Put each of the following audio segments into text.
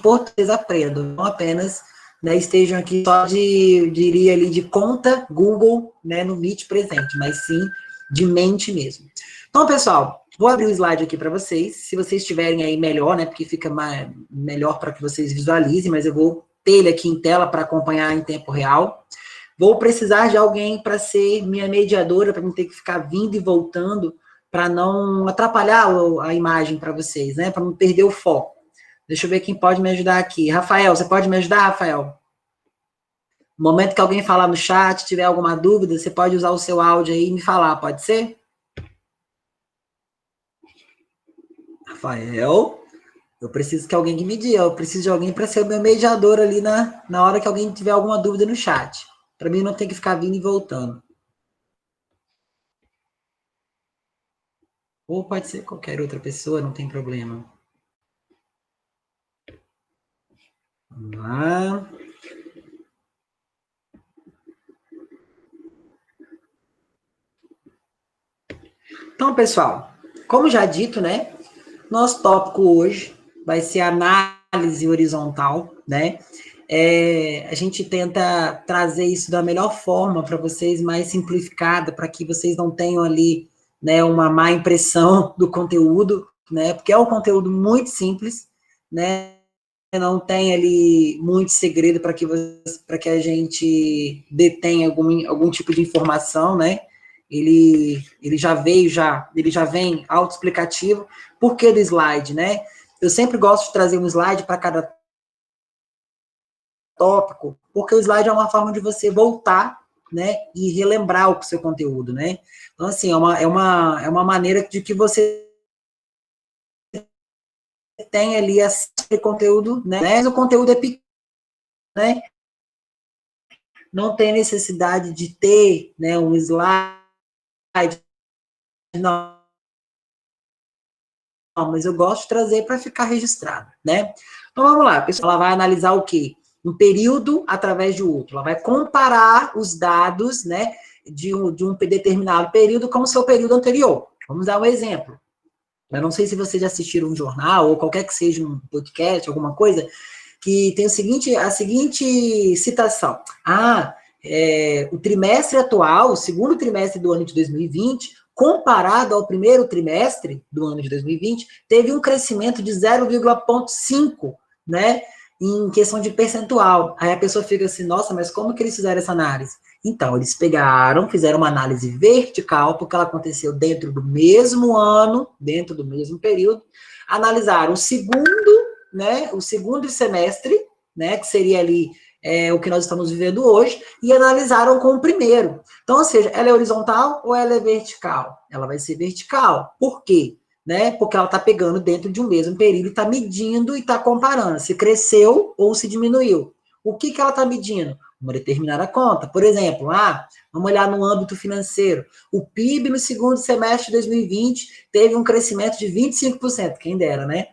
português aprendam, não apenas, né, estejam aqui só diria ali, de conta Google, né, no Meet presente, mas sim de mente mesmo. Então, pessoal, vou abrir o slide aqui para vocês, se vocês tiverem aí melhor, né, porque fica melhor para que vocês visualizem, mas eu vou ter ele aqui em tela para acompanhar em tempo real. Vou precisar de alguém para ser minha mediadora, para não ter que ficar vindo e voltando, para não atrapalhar a imagem para vocês, né, para não perder o foco. Deixa eu ver quem pode me ajudar aqui. Rafael, você pode me ajudar, Rafael? No momento que alguém falar no chat, tiver alguma dúvida, você pode usar o seu áudio aí e me falar, pode ser? Rafael, eu preciso que alguém me diga, eu preciso de alguém para ser o meu mediador ali na hora que alguém tiver alguma dúvida no chat. Para mim não ter que ficar vindo e voltando. Ou pode ser qualquer outra pessoa, não tem problema. Vamos lá. Então, pessoal, como já dito, né, nosso tópico hoje vai ser análise horizontal, né? A gente tenta trazer isso da melhor forma para vocês, mais simplificada, para que vocês não tenham ali, né, uma má impressão do conteúdo, né? Porque é um conteúdo muito simples, né? Não tem ali muito segredo para que a gente detenha algum tipo de informação, né? Ele já vem autoexplicativo. Por que do slide, né? Eu sempre gosto de trazer um slide para cada tópico, porque o slide é uma forma de você voltar, né, e relembrar o seu conteúdo, né? Então, assim, é uma maneira de que você tem ali esse conteúdo, né? Mas o conteúdo é pequeno, né? Não tem necessidade de ter, né, um slide, não, mas eu gosto de trazer para ficar registrado, né? Então, vamos lá, pessoal, ela vai analisar o quê? Um período através de outro, ela vai comparar os dados, né, de um determinado período com o seu período anterior. Vamos dar um exemplo. Eu não sei se vocês já assistiram um jornal, ou qualquer que seja um podcast, alguma coisa, que tem a seguinte citação. O trimestre atual, o segundo trimestre do ano de 2020, comparado ao primeiro trimestre do ano de 2020, teve um crescimento de 0,5, né, em questão de percentual. Aí a pessoa fica assim, nossa, mas como que eles fizeram essa análise? Então, eles fizeram uma análise vertical, porque ela aconteceu dentro do mesmo ano, dentro do mesmo período, analisaram o segundo semestre, né, que seria ali o que nós estamos vivendo hoje, e analisaram com o primeiro. Então, ou seja, ela é horizontal ou ela é vertical? Ela vai ser vertical. Por quê? Né? Porque ela está pegando dentro de um mesmo período e está medindo e está comparando se cresceu ou se diminuiu. O que ela está medindo? Uma determinada conta. Por exemplo, vamos olhar no âmbito financeiro. O PIB no segundo semestre de 2020 teve um crescimento de 25%, quem dera, né?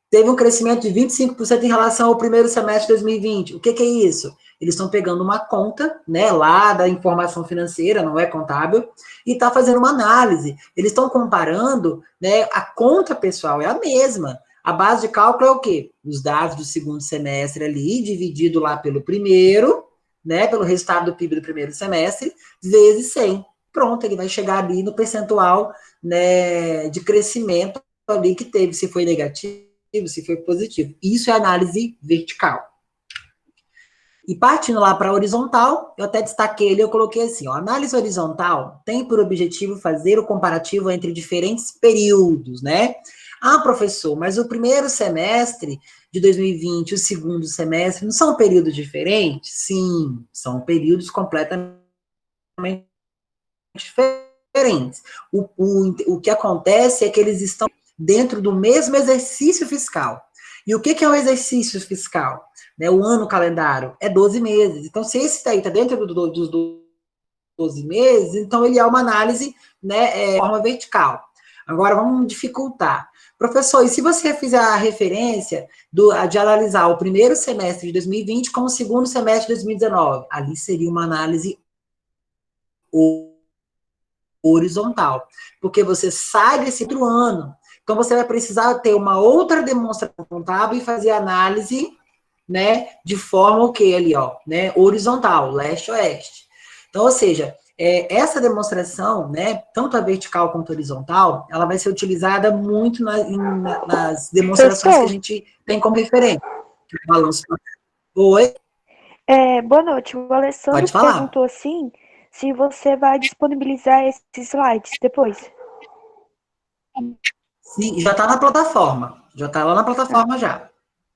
Teve um crescimento de 25% em relação ao primeiro semestre de 2020. O que é isso? Eles estão pegando uma conta, né, lá da informação financeira, não é contábil, e está fazendo uma análise. Eles estão comparando, né, a conta, pessoal, é a mesma. A base de cálculo é o quê? Os dados do segundo semestre ali, dividido lá pelo primeiro, né, pelo resultado do PIB do primeiro semestre, vezes 100. Pronto, ele vai chegar ali no percentual, né, de crescimento ali que teve, se foi negativo, se foi positivo. Isso é análise vertical. E partindo lá para a horizontal, eu até destaquei ali, eu coloquei assim, ó, análise horizontal tem por objetivo fazer o comparativo entre diferentes períodos, né? Professor, mas o primeiro semestre de 2020 e o segundo semestre não são períodos diferentes? Sim, são períodos completamente diferentes. O que acontece é que eles estão dentro do mesmo exercício fiscal. E o que é um exercício fiscal? Né, o ano calendário é 12 meses. Então, se esse daí está dentro dos 12 meses, então ele é uma análise, né, de forma vertical. Agora, vamos dificultar. Professor, e se você fizer a referência de analisar o primeiro semestre de 2020 com o segundo semestre de 2019? Ali seria uma análise horizontal, porque você sai desse outro ano. Então, você vai precisar ter uma outra demonstração contábil e fazer análise, né, de forma o que ali, ó, né, horizontal, leste-oeste. Então, ou seja, essa demonstração, né, tanto a vertical quanto a horizontal, ela vai ser utilizada muito nas demonstrações que a gente tem como referência. Balanço. Oi? Boa noite. O Alessandro Pode falar. perguntou assim, se você vai disponibilizar esses slides depois. Sim, já está na plataforma. Já está lá na plataforma já.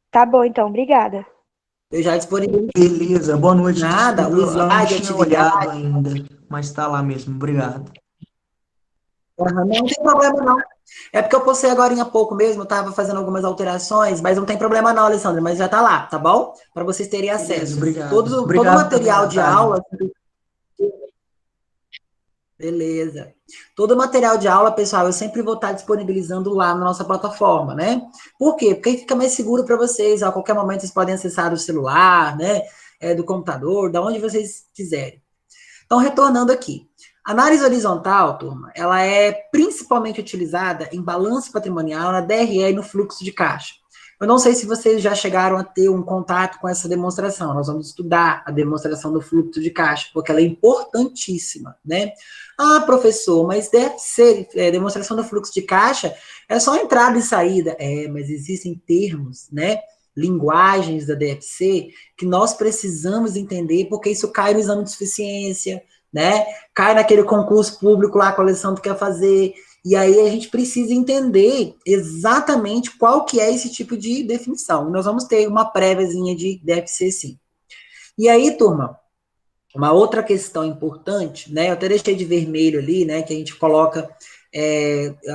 Tá bom, então. Obrigada. Eu já disponibilizei. Beleza, boa noite, Nada, o desculpa, eu não slide, tinha atividade. olhado ainda, mas tá lá mesmo, obrigado. Não tem problema, não. É porque eu postei agora há pouco mesmo, eu estava fazendo algumas alterações, mas não tem problema não, Alessandra, mas já está lá, tá bom? Para vocês terem Beleza, acesso. obrigado. Todo Obrigado também, material de Natália. aula. Beleza. Todo o material de aula, pessoal, eu sempre vou estar disponibilizando lá na nossa plataforma, né? Por quê? Porque aí fica mais seguro para vocês. A qualquer momento vocês podem acessar do celular, né? Do computador, da onde vocês quiserem. Então, retornando aqui. Análise horizontal, turma, ela é principalmente utilizada em balanço patrimonial, na DRE e no fluxo de caixa. Eu não sei se vocês já chegaram a ter um contato com essa demonstração. Nós vamos estudar a demonstração do fluxo de caixa, porque ela é importantíssima, né? Ah, professor, mas deve ser demonstração do fluxo de caixa, é só entrada e saída. Mas existem termos, né? Linguagens da DFC que nós precisamos entender, porque isso cai no exame de suficiência, né? Cai naquele concurso público lá, a coleção que quer fazer, e aí a gente precisa entender exatamente qual que é esse tipo de definição. Nós vamos ter uma préviazinha de DFC, sim. E aí, turma, uma outra questão importante, né? Eu até deixei de vermelho ali, né? Que a gente coloca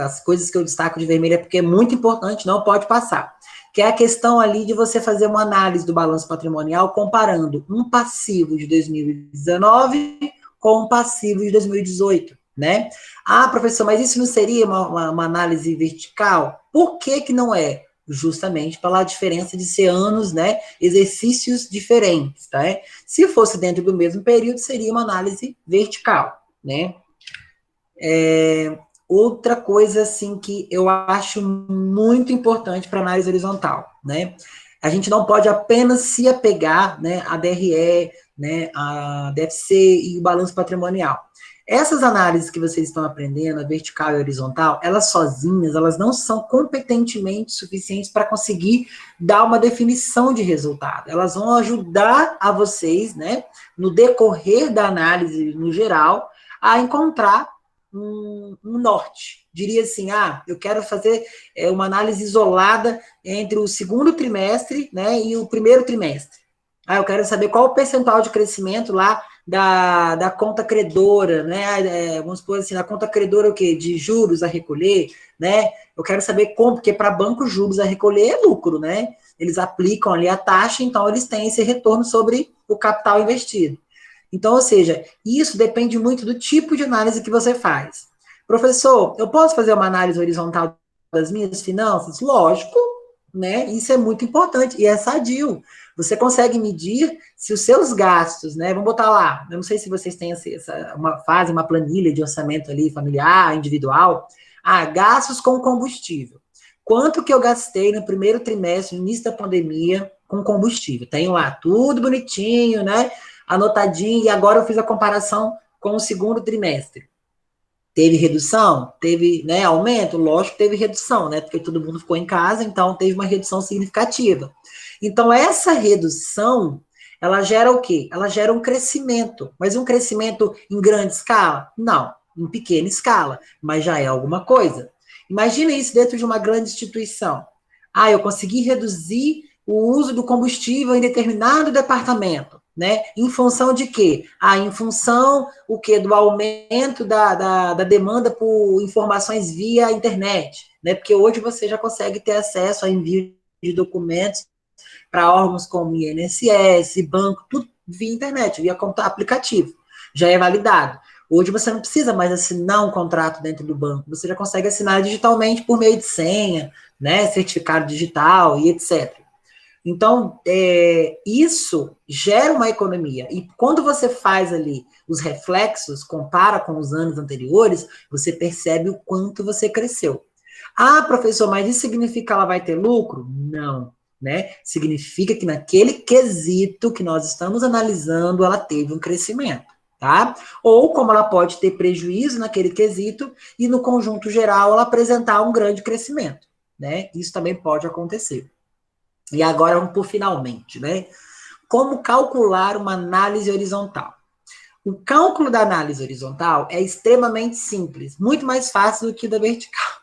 as coisas que eu destaco de vermelho é porque é muito importante, não pode passar. Que é a questão ali de você fazer uma análise do balanço patrimonial comparando um passivo de 2019 com um passivo de 2018, né? Ah, professor, mas isso não seria uma análise vertical? Por que que não é? Justamente pela diferença de ser anos, né? Exercícios diferentes, tá? Se fosse dentro do mesmo período, seria uma análise vertical, né? Outra coisa, assim, que eu acho muito importante para análise horizontal, né? A gente não pode apenas se apegar, né, a DRE, né, a DFC e o balanço patrimonial. Essas análises que vocês estão aprendendo, a vertical e a horizontal, elas sozinhas, elas não são competentemente suficientes para conseguir dar uma definição de resultado. Elas vão ajudar a vocês, né, no decorrer da análise no geral, a encontrar um norte. Diria assim, eu quero fazer uma análise isolada entre o segundo trimestre, né, e o primeiro trimestre. Eu quero saber qual o percentual de crescimento lá da conta credora, né? Vamos supor assim, na conta credora o quê? De juros a recolher, né? Eu quero saber como, porque para banco juros a recolher é lucro, né? Eles aplicam ali a taxa, então eles têm esse retorno sobre o capital investido. Então, ou seja, isso depende muito do tipo de análise que você faz. Professor, eu posso fazer uma análise horizontal das minhas finanças? Lógico, né? Isso é muito importante e é sadio. Você consegue medir se os seus gastos, né? Vamos botar lá, eu não sei se vocês têm fazem uma planilha de orçamento ali familiar, individual. Gastos com combustível. Quanto que eu gastei no primeiro trimestre, no início da pandemia, com combustível? Tenho lá tudo bonitinho, né? Anotadinho, e agora eu fiz a comparação com o segundo trimestre. Teve redução? Teve, né, aumento? Lógico que teve redução, né? Porque todo mundo ficou em casa, então teve uma redução significativa. Então, essa redução, ela gera o quê? Ela gera um crescimento. Mas um crescimento em grande escala? Não, em pequena escala, mas já é alguma coisa. Imagina isso dentro de uma grande instituição. Eu consegui reduzir o uso do combustível em determinado departamento, né? Em função de quê? Em função o quê? Do aumento da demanda por informações via internet, né? Porque hoje você já consegue ter acesso a envio de documentos para órgãos como INSS, banco, tudo via internet, via aplicativo. Já é validado. Hoje você não precisa mais assinar um contrato dentro do banco, você já consegue assinar digitalmente por meio de senha, né, certificado digital e etc. Então, isso gera uma economia. E quando você faz ali os reflexos, compara com os anos anteriores, você percebe o quanto você cresceu. Ah, professor, mas isso significa que ela vai ter lucro? Não, né? Significa que naquele quesito que nós estamos analisando, ela teve um crescimento, tá? Ou como ela pode ter prejuízo naquele quesito e no conjunto geral ela apresentar um grande crescimento, né? Isso também pode acontecer. E agora vamos por finalmente, né? Como calcular uma análise horizontal? O cálculo da análise horizontal é extremamente simples, muito mais fácil do que da vertical.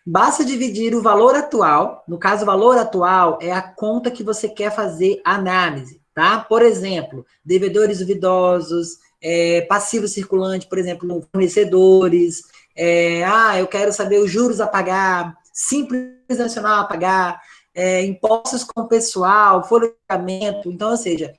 Basta dividir o valor atual, no caso, o valor atual é a conta que você quer fazer análise, tá? Por exemplo, devedores duvidosos, passivo circulante, por exemplo, fornecedores, eu quero saber os juros a pagar, simples nacional a pagar, impostos com pessoal, folha de pagamento, então, ou seja,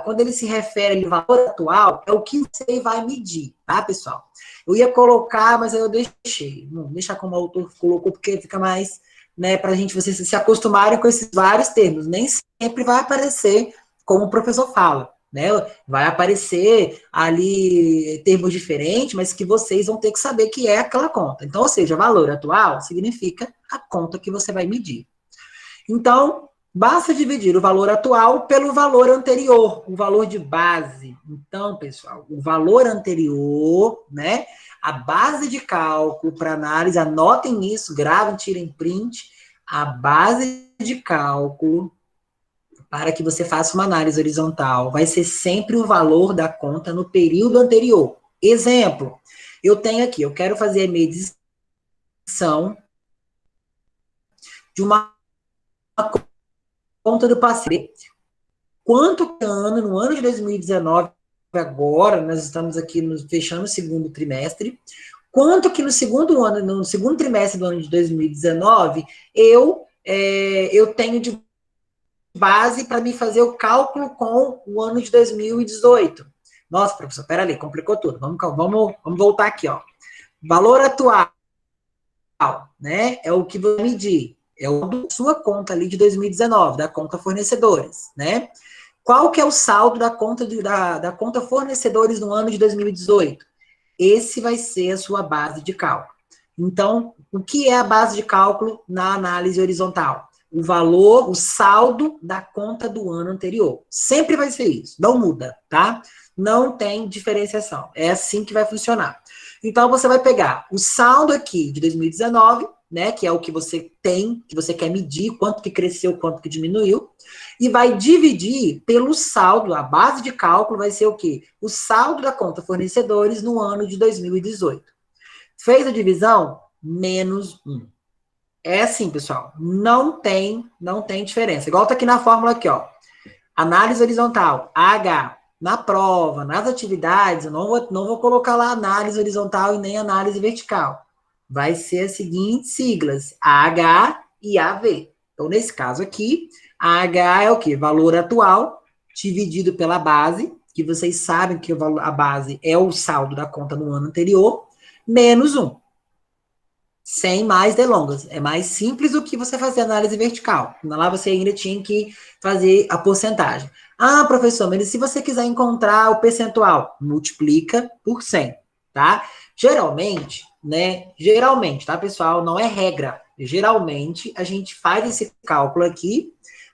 quando ele se refere ao valor atual, é o que você vai medir, tá, pessoal? Eu ia colocar, mas aí eu deixei. Não, deixa como o autor colocou, porque fica mais, né, para a gente, vocês se acostumarem com esses vários termos. Nem sempre vai aparecer como o professor fala, né? Vai aparecer ali termos diferentes, mas que vocês vão ter que saber que é aquela conta. Então, ou seja, valor atual significa a conta que você vai medir. Então, basta dividir o valor atual pelo valor anterior, o valor de base. Então, pessoal, o valor anterior, né? A base de cálculo para análise, anotem isso, gravem, tirem print. A base de cálculo para que você faça uma análise horizontal vai ser sempre o valor da conta no período anterior. Exemplo, eu tenho aqui, eu quero fazer a medição de uma conta do passivo. Quanto ano, no ano de 2019, agora, nós estamos aqui fechando o segundo trimestre, quanto que no segundo ano, no segundo trimestre do ano de 2019, eu tenho de base para me fazer o cálculo com o ano de 2018. Nossa, professor, peraí, complicou tudo. Vamos voltar aqui, ó. Valor atual, né? É o que você medir. É o da sua conta ali de 2019, da conta fornecedores, né? Qual que é o saldo da conta, da conta fornecedores no ano de 2018? Esse vai ser a sua base de cálculo. Então, o que é a base de cálculo na análise horizontal? O valor, o saldo da conta do ano anterior. Sempre vai ser isso, não muda, tá? Não tem diferenciação. É assim que vai funcionar. Então, você vai pegar o saldo aqui de 2019, né, que é o que você tem, que você quer medir, quanto que cresceu, quanto que diminuiu, e vai dividir pelo saldo, a base de cálculo vai ser o quê? O saldo da conta fornecedores no ano de 2018. Fez a divisão? Menos 1. É assim, pessoal, não tem diferença. Igual tá aqui na fórmula aqui, ó. Análise horizontal, H. Na prova, nas atividades, eu não vou colocar lá análise horizontal e nem análise vertical. Vai ser as seguintes siglas, AH e AV. Então, nesse caso aqui, AH é o quê? Valor atual dividido pela base, que vocês sabem que a base é o saldo da conta no ano anterior, menos 1. Sem mais delongas. É mais simples do que você fazer análise vertical. Lá você ainda tinha que fazer a porcentagem. Ah, professor, mas se você quiser encontrar o percentual, multiplica por 100, tá? Geralmente, tá, pessoal? Não é regra. Geralmente, a gente faz esse cálculo aqui,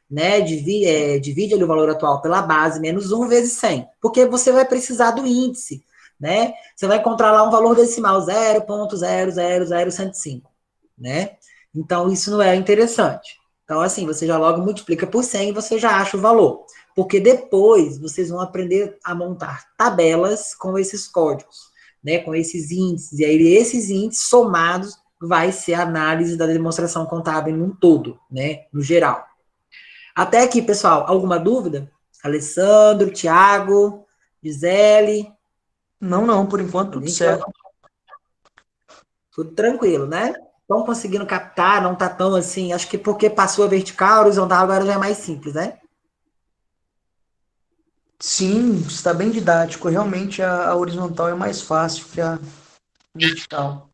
né? Divide ali o valor atual pela base, menos 1 vezes 100. Porque você vai precisar do índice, né? Você vai encontrar lá um valor decimal 0,0000105, né? Então, isso não é interessante. Então, assim, você já logo multiplica por 100 e você já acha o valor. Porque depois vocês vão aprender a montar tabelas com esses códigos, né? Com esses índices. E aí, esses índices somados vai ser a análise da demonstração contábil num todo, né? No geral. Até aqui, pessoal, alguma dúvida? Alessandro, Tiago, Gisele, Não, por enquanto tudo certo. tudo tranquilo, né? Estão conseguindo captar, não tá tão assim, acho que porque passou a vertical, a horizontal agora já é mais simples, né? Sim, está bem didático. Realmente a horizontal é mais fácil que a vertical.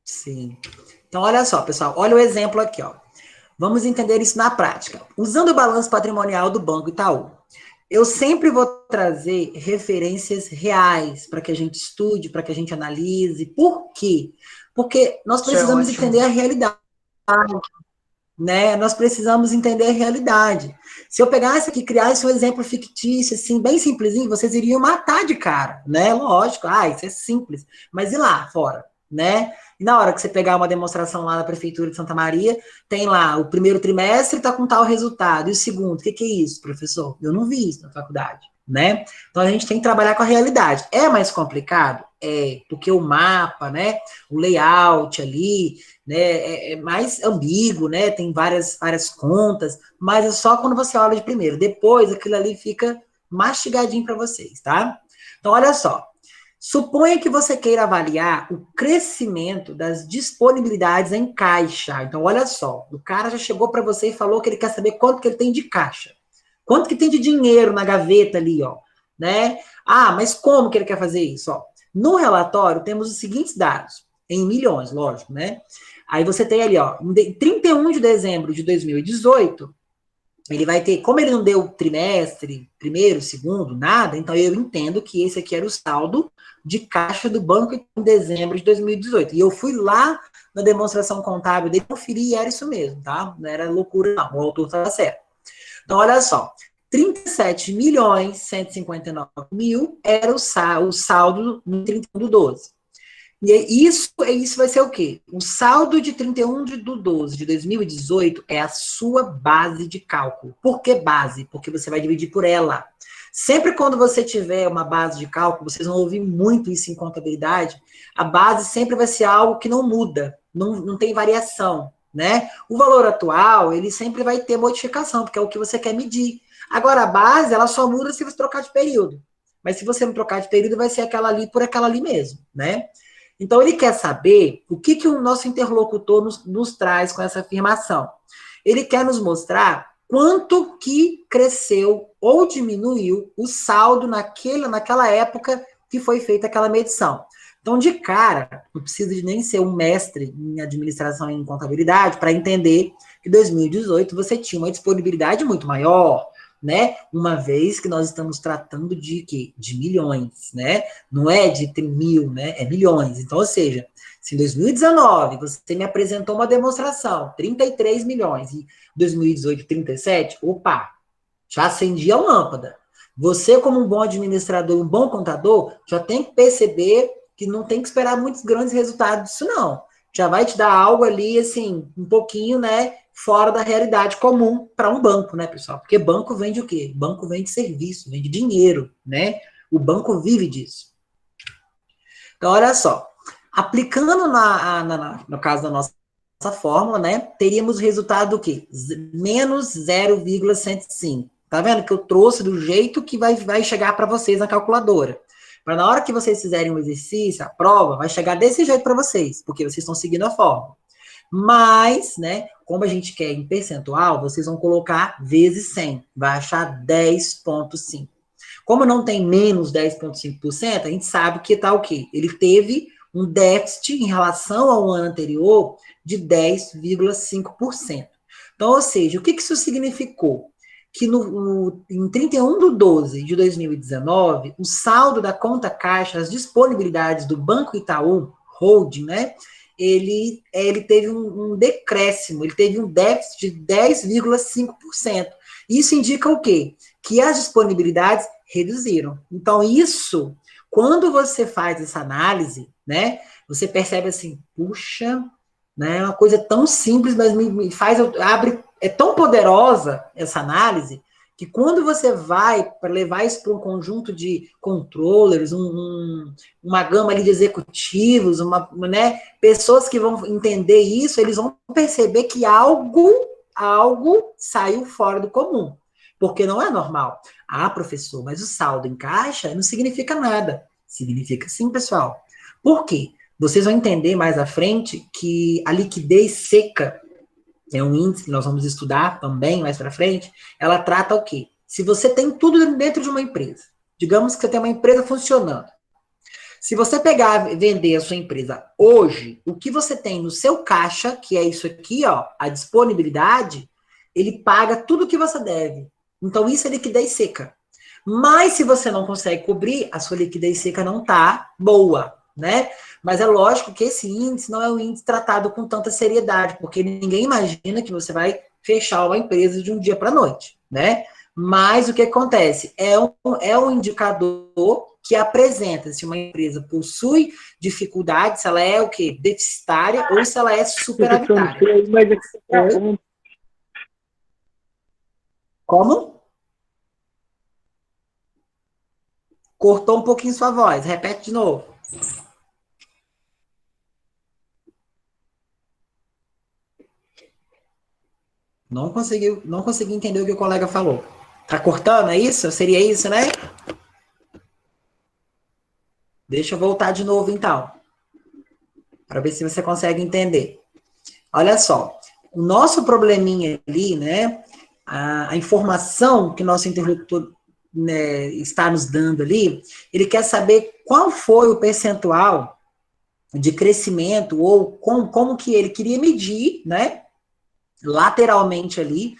Sim. Então, olha só, pessoal, olha o exemplo aqui, ó. Vamos entender isso na prática. Usando o balanço patrimonial do Banco Itaú, Eu sempre vou trazer referências reais para que a gente estude, para que a gente analise. Por quê? Porque nós Isso é precisamos ótimo. entender a realidade, né? Nós precisamos entender a realidade. Se eu pegasse aqui, criasse um exemplo fictício, assim, bem simplesinho, vocês iriam matar de cara, né? Lógico, isso é simples. Mas e lá fora, né? E na hora que você pegar uma demonstração lá da Prefeitura de Santa Maria, tem lá, o primeiro trimestre está com tal resultado, e o segundo, o que é isso, professor? Eu não vi isso na faculdade, né? Então a gente tem que trabalhar com a realidade. É mais complicado? É, porque o mapa, né? O layout ali, né, é mais ambíguo, né, tem várias contas, mas é só quando você olha de primeiro. Depois, aquilo ali fica mastigadinho para vocês, tá? Então, olha só. Suponha que você queira avaliar o crescimento das disponibilidades em caixa. Então, olha só. O cara já chegou para você e falou que ele quer saber quanto que ele tem de caixa. Quanto que tem de dinheiro na gaveta ali, ó, né? Mas como que ele quer fazer isso, ó? No relatório, temos os seguintes dados, em milhões, lógico, né? Aí você tem ali, ó, 31 de dezembro de 2018, ele vai ter, como ele não deu trimestre, primeiro, segundo, nada, então eu entendo que esse aqui era o saldo de caixa do banco em dezembro de 2018. E eu fui lá na demonstração contábil dele, conferi e era isso mesmo, tá? Não era loucura, não, o autor estava certo. Então, olha só, 37 milhões 159 mil era o saldo no 31 do 12. E isso vai ser o quê? O saldo de 31 de 12 de 2018 é a sua base de cálculo. Por que base? Porque você vai dividir por ela. Sempre quando você tiver uma base de cálculo, vocês vão ouvir muito isso em contabilidade, a base sempre vai ser algo que não muda, não tem variação, né? O valor atual, ele sempre vai ter modificação, porque é o que você quer medir. Agora, a base, ela só muda se você trocar de período. Mas se você não trocar de período, vai ser aquela ali por aquela ali mesmo, né? Então, ele quer saber o que o nosso interlocutor nos traz com essa afirmação. Ele quer nos mostrar quanto que cresceu ou diminuiu o saldo naquela época que foi feita aquela medição. Então, de cara, não precisa de nem ser um mestre em administração e em contabilidade para entender que em 2018 você tinha uma disponibilidade muito maior, né? Uma vez que nós estamos tratando de quê? De milhões, né? Não é de 1.000, né? É milhões. Então, ou seja, se em 2019 você me apresentou uma demonstração, 33 milhões, e 2018, 37, opa, já acendi a lâmpada. Você, como um bom administrador, um bom contador, já tem que perceber que não tem que esperar muitos grandes resultados disso, não. Já vai te dar algo ali, assim, um pouquinho, né, fora da realidade comum para um banco, né, pessoal? Porque banco vende o quê? Banco vende serviço, vende dinheiro, né? O banco vive disso. Então, olha só. Aplicando no caso da nossa fórmula, né, teríamos o resultado do quê? Menos 0,105. Tá vendo que eu trouxe do jeito que vai chegar para vocês na calculadora. Para na hora que vocês fizerem um exercício, a prova, vai chegar desse jeito para vocês, porque vocês estão seguindo a fórmula. Mas, né, como a gente quer em percentual, vocês vão colocar vezes 100, vai achar 10,5. Como não tem menos 10,5%, a gente sabe que tá o quê? Ele teve um déficit em relação ao ano anterior de 10,5%. Então, ou seja, o que isso significou? Que em 31 de 12 de 2019, o saldo da conta caixa, as disponibilidades do Banco Itaú, holding, né, ele teve um decréscimo, ele teve um déficit de 10,5%. Isso indica o quê? Que as disponibilidades reduziram. Então, isso, quando você faz essa análise, né, você percebe assim, puxa, né, é uma coisa tão simples, mas me faz, é tão poderosa essa análise, que quando você vai para levar isso para um conjunto de controllers, uma gama ali de executivos, né, pessoas que vão entender isso, eles vão perceber que algo saiu fora do comum, porque não é normal. Professor, mas o saldo em caixa não significa nada. Significa sim, pessoal. Por quê? Vocês vão entender mais à frente que a liquidez seca é um índice que nós vamos estudar também mais para frente. Ela trata o quê? Se você tem tudo dentro de uma empresa, digamos que você tem uma empresa funcionando. Se você pegar e vender a sua empresa hoje, o que você tem no seu caixa, que é isso aqui, ó, a disponibilidade, ele paga tudo o que você deve. Então, isso é liquidez seca. Mas se você não consegue cobrir, a sua liquidez seca não está boa, né? Mas é lógico que esse índice não é um índice tratado com tanta seriedade, porque ninguém imagina que você vai fechar uma empresa de um dia para a noite, né? Mas o que acontece? É um indicador que apresenta se uma empresa possui dificuldade, se ela é o quê? Deficitária ou se ela é superavitária. Como? Cortou um pouquinho sua voz, repete de novo. Não consegui entender o que o colega falou. Tá cortando, é isso? Seria isso, né? Deixa eu voltar de novo, então, para ver se você consegue entender. Olha só, o nosso probleminha ali, né, a informação que nosso interlocutor, né, está nos dando ali, ele quer saber qual foi o percentual de crescimento ou como que ele queria medir, né, lateralmente ali,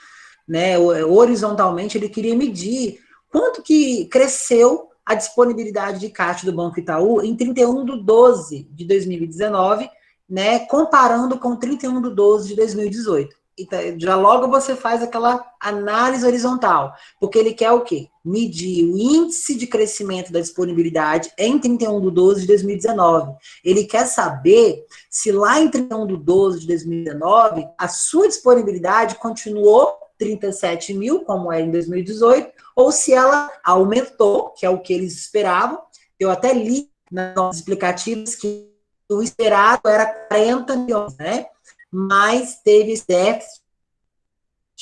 né, horizontalmente, ele queria medir quanto que cresceu a disponibilidade de caixa do Banco Itaú em 31/12/2019, né, comparando com 31/12/2018. Então, já logo você faz aquela análise horizontal, porque ele quer o quê? Medir o índice de crescimento da disponibilidade em 31/12/2019. Ele quer saber se lá em 31/12/2019 a sua disponibilidade continuou 37 mil, como é em 2018, ou se ela aumentou, que é o que eles esperavam. Eu até li nos explicativos que o esperado era 40 milhões, né? Mas teve esse déficit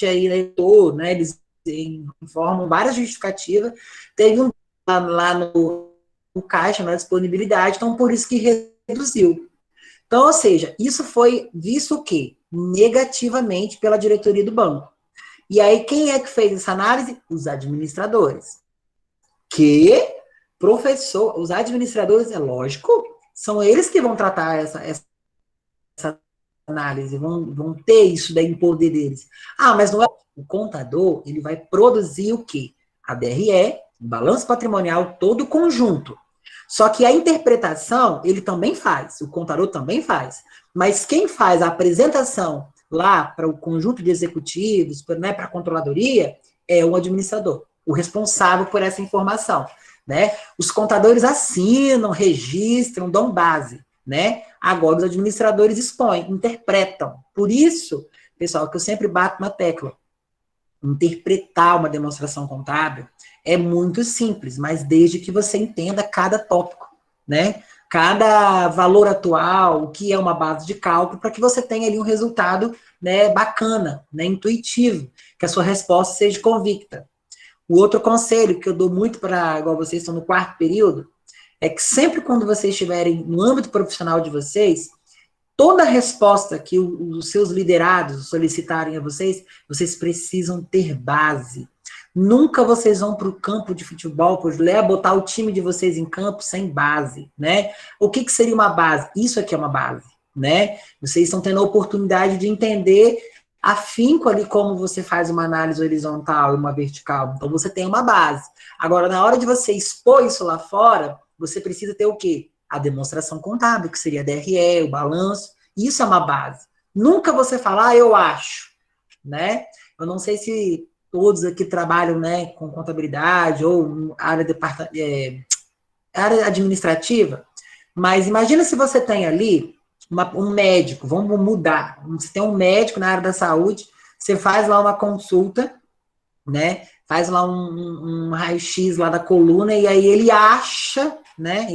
aí, né? Eles informam várias justificativas. Teve um lá no caixa, na disponibilidade, então por isso que reduziu. Então, ou seja, isso foi visto o quê? Negativamente pela diretoria do banco. E aí, quem é que fez essa análise? Os administradores. Os administradores, é lógico, são eles que vão tratar essa análise, vão ter isso daí em poder deles. Ah, mas não é. O contador, ele vai produzir o quê? A DRE, o balanço patrimonial, todo o conjunto. Só que a interpretação, ele também faz, o contador também faz. Mas quem faz a apresentação lá para o conjunto de executivos, né, para a controladoria, é o administrador, o responsável por essa informação, né? Os contadores assinam, registram, dão base, né? Agora os administradores expõem, interpretam. Por isso, pessoal, que eu sempre bato na tecla, interpretar uma demonstração contábil é muito simples, mas desde que você entenda cada tópico, né? Cada valor atual, o que é uma base de cálculo, para que você tenha ali um resultado, né, bacana, né, intuitivo, que a sua resposta seja convicta. O outro conselho que eu dou muito para, igual vocês estão no quarto período, é que sempre quando vocês estiverem no âmbito profissional de vocês, toda resposta que os seus liderados solicitarem a vocês, vocês precisam ter base. Nunca vocês vão para o campo de futebol, botar o time de vocês em campo sem base, né? O que seria uma base? Isso aqui é uma base, né? Vocês estão tendo a oportunidade de entender afinco ali como você faz uma análise horizontal e uma vertical. Então, você tem uma base. Agora, na hora de você expor isso lá fora, você precisa ter o quê? A demonstração contábil, que seria a DRE, o balanço. Isso é uma base. Nunca você falar, eu acho, né? Eu não sei se todos aqui trabalham, né, com contabilidade ou área administrativa, mas imagina se você tem ali um médico, vamos mudar, você tem um médico na área da saúde, você faz lá uma consulta, né, faz lá um raio-x lá da coluna, e aí ele acha, né,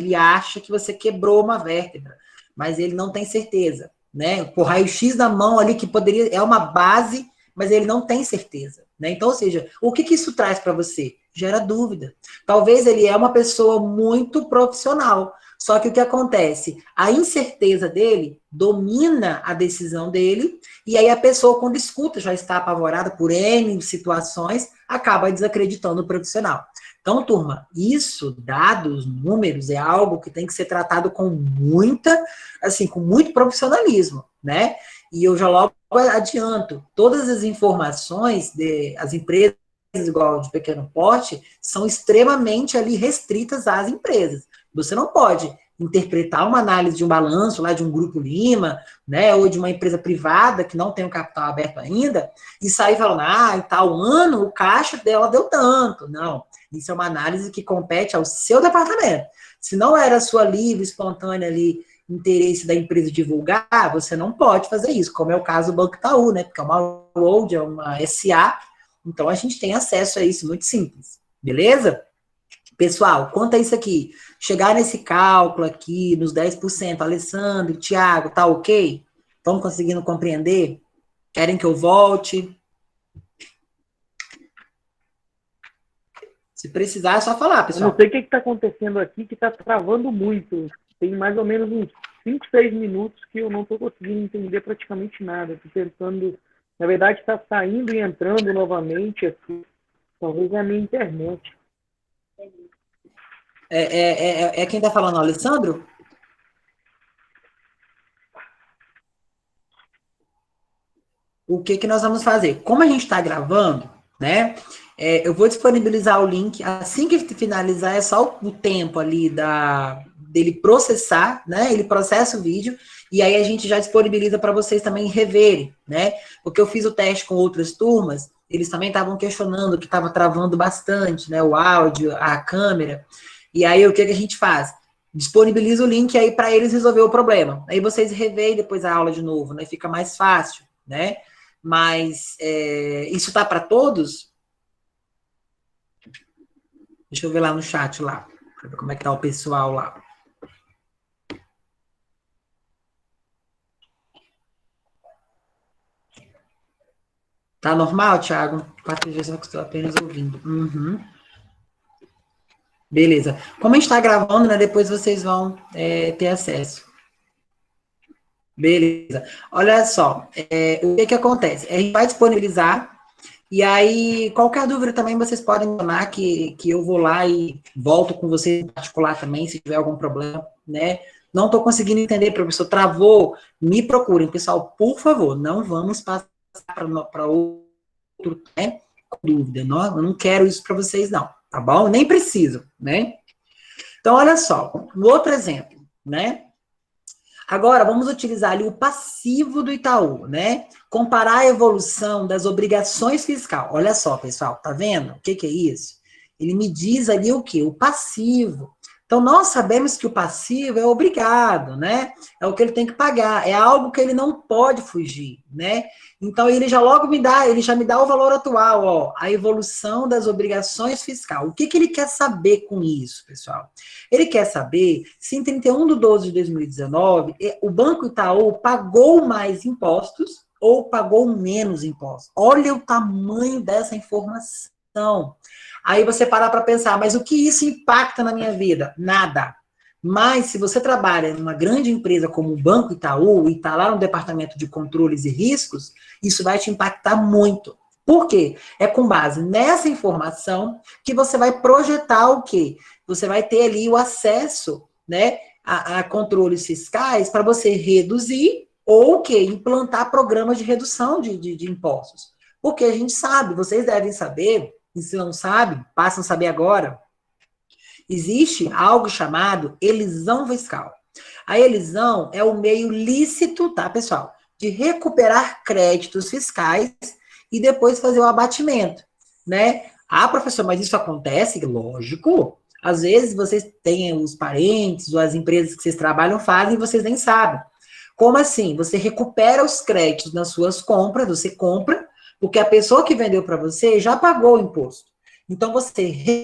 que você quebrou uma vértebra, mas ele não tem certeza, né, o raio-x da mão ali, que poderia, é uma base, mas ele não tem certeza, né, então, ou seja, o que isso traz para você? Gera dúvida. Talvez ele é uma pessoa muito profissional, só que o que acontece? A incerteza dele domina a decisão dele, e aí a pessoa, quando escuta, já está apavorada por N situações, acaba desacreditando o profissional. Então, turma, isso, dados, números, é algo que tem que ser tratado com muito profissionalismo, né? E eu já logo adianto, todas as informações as empresas igual de pequeno porte são extremamente ali restritas às empresas. Você não pode interpretar uma análise de um balanço lá de um Grupo Lima, né, ou de uma empresa privada que não tem o capital aberto ainda, e sair falando, em tal ano o caixa dela deu tanto. Não, isso é uma análise que compete ao seu departamento. Se não era sua livre, espontânea ali, interesse da empresa divulgar, você não pode fazer isso, como é o caso do Banco Itaú, né, porque é uma holding, é uma SA, então a gente tem acesso a isso, muito simples, beleza? Pessoal, quanto a isso aqui, chegar nesse cálculo aqui, nos 10%, Alessandro, Thiago, tá ok? Estão conseguindo compreender? Querem que eu volte? Se precisar, é só falar, Eu pessoal. não sei o que está acontecendo aqui, que está travando muito. Tem mais ou menos uns 5, 6 minutos que eu não estou conseguindo entender praticamente nada. Estou tentando... Na verdade, está saindo e entrando novamente aqui. Talvez é a minha internet. É quem está falando, Alessandro? O que nós vamos fazer? Como a gente está gravando, né? Eu vou disponibilizar o link. Assim que finalizar, é só o tempo ali dele processar, né? Ele processa o vídeo e aí a gente já disponibiliza para vocês também reverem, né? Porque eu fiz o teste com outras turmas, eles também estavam questionando que estava travando bastante, né? O áudio, a câmera. E aí o que a gente faz? Disponibiliza o link aí para eles resolver o problema. Aí vocês reveem depois a aula de novo, né? Fica mais fácil, né? Mas isso tá para todos? Deixa eu ver lá no chat lá, para ver como é que tá o pessoal lá. Tá normal, Thiago? 4 dias eu estou apenas ouvindo. Uhum. Beleza. Como a gente está gravando, né? Depois vocês vão ter acesso. Beleza. Olha só, o que acontece? A gente vai disponibilizar, e aí, qualquer dúvida também vocês podem chamar, que eu vou lá e volto com vocês em particular também, se tiver algum problema, né? Não estou conseguindo entender, professor, travou, me procurem. Pessoal, por favor, não vamos passar para outro, né? Com dúvida, não, eu não quero isso para vocês, não, tá bom? Nem preciso, né? Então, olha só, um outro exemplo, né? Agora, vamos utilizar ali o passivo do Itaú, né? Comparar a evolução das obrigações fiscais. Olha só, pessoal, tá vendo? O que é isso? Ele me diz ali o quê? O passivo. Então, nós sabemos que o passivo é obrigado, né? É o que ele tem que pagar, é algo que ele não pode fugir, né? Então, ele já me dá o valor atual, ó, a evolução das obrigações fiscais. O que ele quer saber com isso, pessoal? Ele quer saber se em 31/12/2019, o Banco Itaú pagou mais impostos ou pagou menos impostos. Olha o tamanho dessa informação. Aí você parar para pensar, mas o que isso impacta na minha vida? Nada. Mas se você trabalha numa grande empresa como o Banco Itaú e está lá no departamento de controles e riscos, isso vai te impactar muito. Por quê? É com base nessa informação que você vai projetar o quê? Você vai ter ali o acesso, né, a controles fiscais para você reduzir ou o quê? Implantar programas de redução de impostos. Porque a gente sabe, vocês devem saber, e se não sabem, passam a saber agora, existe algo chamado elisão fiscal. A elisão é o meio lícito, tá, pessoal, de recuperar créditos fiscais e depois fazer o abatimento, né? Ah, professor, mas isso acontece? Lógico. Às vezes vocês têm os parentes ou as empresas que vocês trabalham fazem e vocês nem sabem. Como assim? Você recupera os créditos nas suas compras, você compra, porque a pessoa que vendeu para você já pagou o imposto. Então, você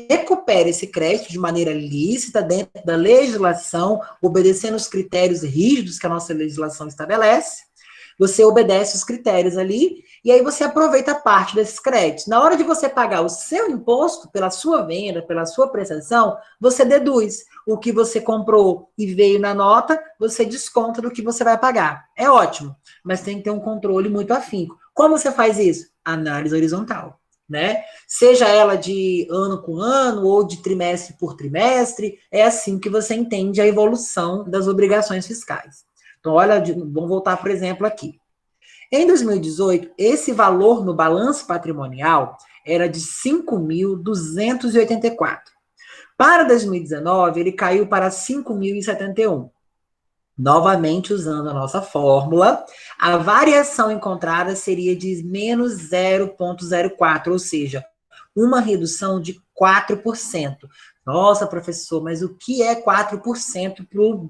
recupera esse crédito de maneira lícita, dentro da legislação, obedecendo os critérios rígidos que a nossa legislação estabelece. Você obedece os critérios ali, e aí você aproveita parte desses créditos. Na hora de você pagar o seu imposto, pela sua venda, pela sua prestação, você deduz o que você comprou e veio na nota, você desconta do que você vai pagar. É ótimo, mas tem que ter um controle muito afinco. Como você faz isso? Análise horizontal, né? Seja ela de ano com ano ou de trimestre por trimestre, é assim que você entende a evolução das obrigações fiscais. Então, olha, vamos voltar, por exemplo, aqui. Em 2018, esse valor no balanço patrimonial era de 5.284. Para 2019, ele caiu para 5.071. Novamente, usando a nossa fórmula, a variação encontrada seria de menos 0,04, ou seja, uma redução de 4%. Nossa, professor, mas o que é 4% para o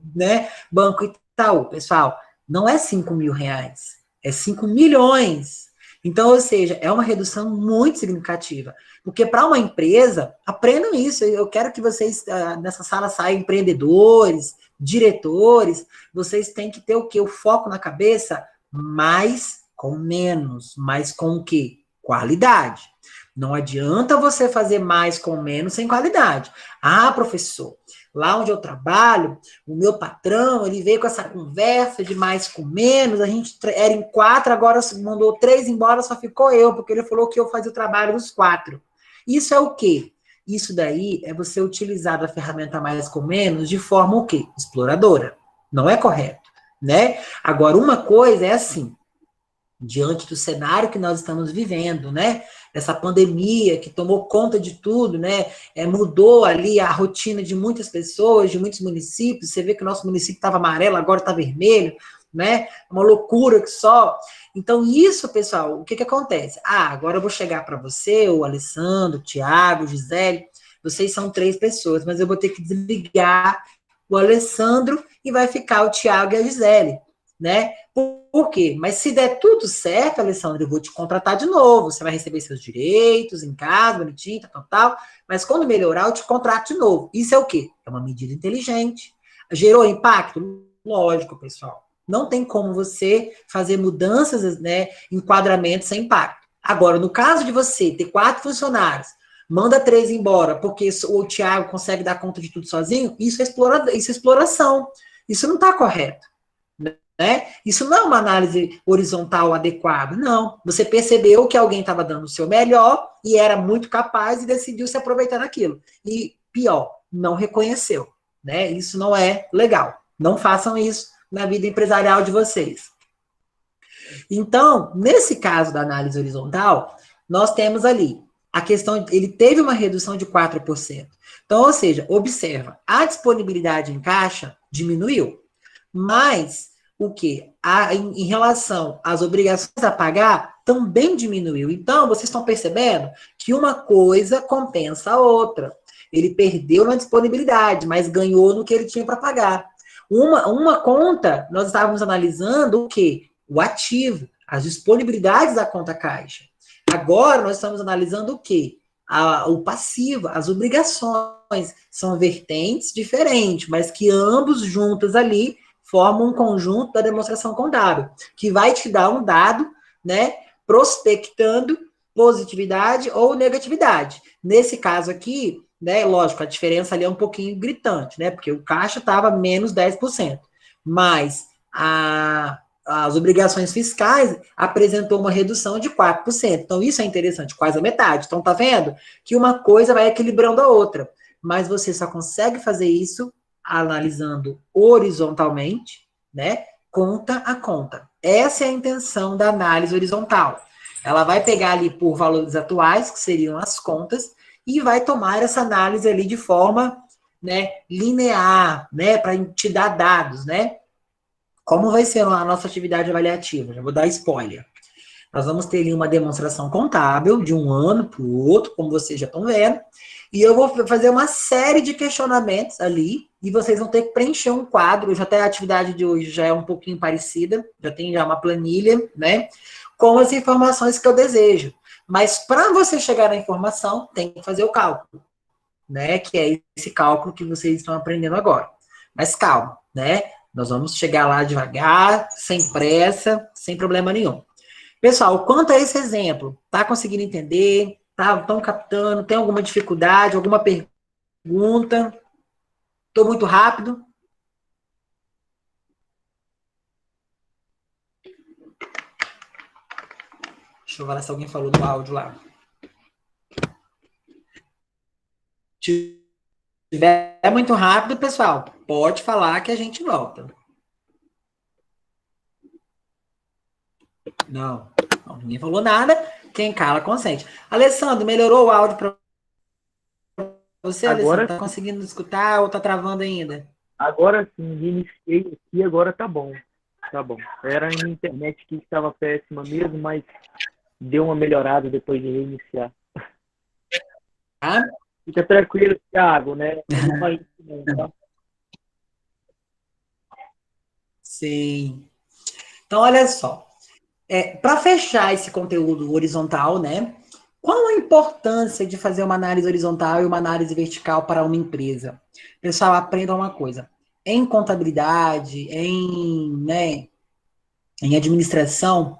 Banco Itaú? Pessoal, não é 5 mil reais, é 5 milhões. Então, ou seja, é uma redução muito significativa. Porque para uma empresa, aprendam isso. Eu quero que vocês, nessa sala, saiam empreendedores, diretores. Vocês têm que ter o quê? O foco na cabeça, mais com menos. Mais com o quê? Qualidade. Não adianta você fazer mais com menos sem qualidade. Ah, professor, lá onde eu trabalho, o meu patrão, ele veio com essa conversa de mais com menos, a gente era em 4, agora mandou 3 embora, só ficou eu, porque ele falou que eu fazia o trabalho dos 4. Isso é o quê? Isso daí é você utilizar a ferramenta mais com menos de forma o quê? Exploradora. Não é correto, né? Agora, uma coisa é assim, diante do cenário que nós estamos vivendo, né? Essa pandemia que tomou conta de tudo, né? Mudou ali a rotina de muitas pessoas, de muitos municípios. Você vê que o nosso município estava amarelo, agora está vermelho, né? Uma loucura que só. Então, isso, pessoal, o que acontece? Agora eu vou chegar para você, o Alessandro, o Tiago, o Gisele, vocês são 3 pessoas, mas eu vou ter que desligar o Alessandro e vai ficar o Tiago e a Gisele, né? Por quê? Mas se der tudo certo, Alessandro, eu vou te contratar de novo. Você vai receber seus direitos em casa, bonitinho, tal. Mas quando melhorar, eu te contrato de novo. Isso é o quê? É uma medida inteligente. Gerou impacto? Lógico, pessoal. Não tem como você fazer mudanças, né, enquadramentos sem impacto. Agora, no caso de você ter 4 funcionários, manda 3 embora, porque o Thiago consegue dar conta de tudo sozinho, isso é exploração. Isso não está correto. Né? Isso não é uma análise horizontal adequada, não. Você percebeu que alguém estava dando o seu melhor e era muito capaz e decidiu se aproveitar daquilo. E pior, não reconheceu. Né? Isso não é legal. Não façam isso na vida empresarial de vocês. Então, nesse caso da análise horizontal, nós temos ali a questão, ele teve uma redução de 4%. Então, ou seja, observa, a disponibilidade em caixa diminuiu, mas o que? Em relação às obrigações a pagar, também diminuiu. Então, vocês estão percebendo que uma coisa compensa a outra. Ele perdeu na disponibilidade, mas ganhou no que ele tinha para pagar. Uma conta, nós estávamos analisando o quê? O ativo, as disponibilidades da conta caixa. Agora, nós estamos analisando o quê? O passivo, as obrigações. São vertentes diferentes, mas que ambos juntos ali formam um conjunto da demonstração contábil, que vai te dar um dado, né, prospectando positividade ou negatividade. Nesse caso aqui, né, lógico, a diferença ali é um pouquinho gritante, né, porque o caixa estava menos 10%, mas as obrigações fiscais apresentou uma redução de 4%. Então, isso é interessante, quase a metade. Então, tá vendo que uma coisa vai equilibrando a outra, mas você só consegue fazer isso analisando horizontalmente, né, conta a conta. Essa é a intenção da análise horizontal. Ela vai pegar ali por valores atuais, que seriam as contas, e vai tomar essa análise ali de forma, né, linear, né, para te dar dados, né. Como vai ser a nossa atividade avaliativa? Já vou dar spoiler. Nós vamos ter ali uma demonstração contábil de um ano para o outro, como vocês já estão vendo, e eu vou fazer uma série de questionamentos ali, e vocês vão ter que preencher um quadro. Já até a atividade de hoje já é um pouquinho parecida, já tem já uma planilha, né, com as informações que eu desejo. Mas para você chegar na informação, tem que fazer o cálculo, né, que é esse cálculo que vocês estão aprendendo agora. Mas calma, né, nós vamos chegar lá devagar, sem pressa, sem problema nenhum. Pessoal, quanto a esse exemplo, tá conseguindo entender? Estão captando? Tem alguma dificuldade, alguma pergunta? Estou muito rápido? Deixa eu ver se alguém falou no áudio lá. Se estiver muito rápido, pessoal, pode falar que a gente volta. Não, ninguém falou nada. Quem cala, consente. Alessandro, melhorou o áudio para você, Agora Alessandro? Tá conseguindo escutar ou tá travando ainda? Agora sim, iniciei aqui, agora tá bom. Tá bom. Era a minha internet que estava péssima mesmo, mas deu uma melhorada depois de reiniciar. Tá? Fica tranquilo, Thiago, né? Não vai isso não, tá? Sim. Então, olha só. Para fechar esse conteúdo horizontal, né? Qual a importância de fazer uma análise horizontal e uma análise vertical para uma empresa? Pessoal, aprendam uma coisa. Em contabilidade, em administração,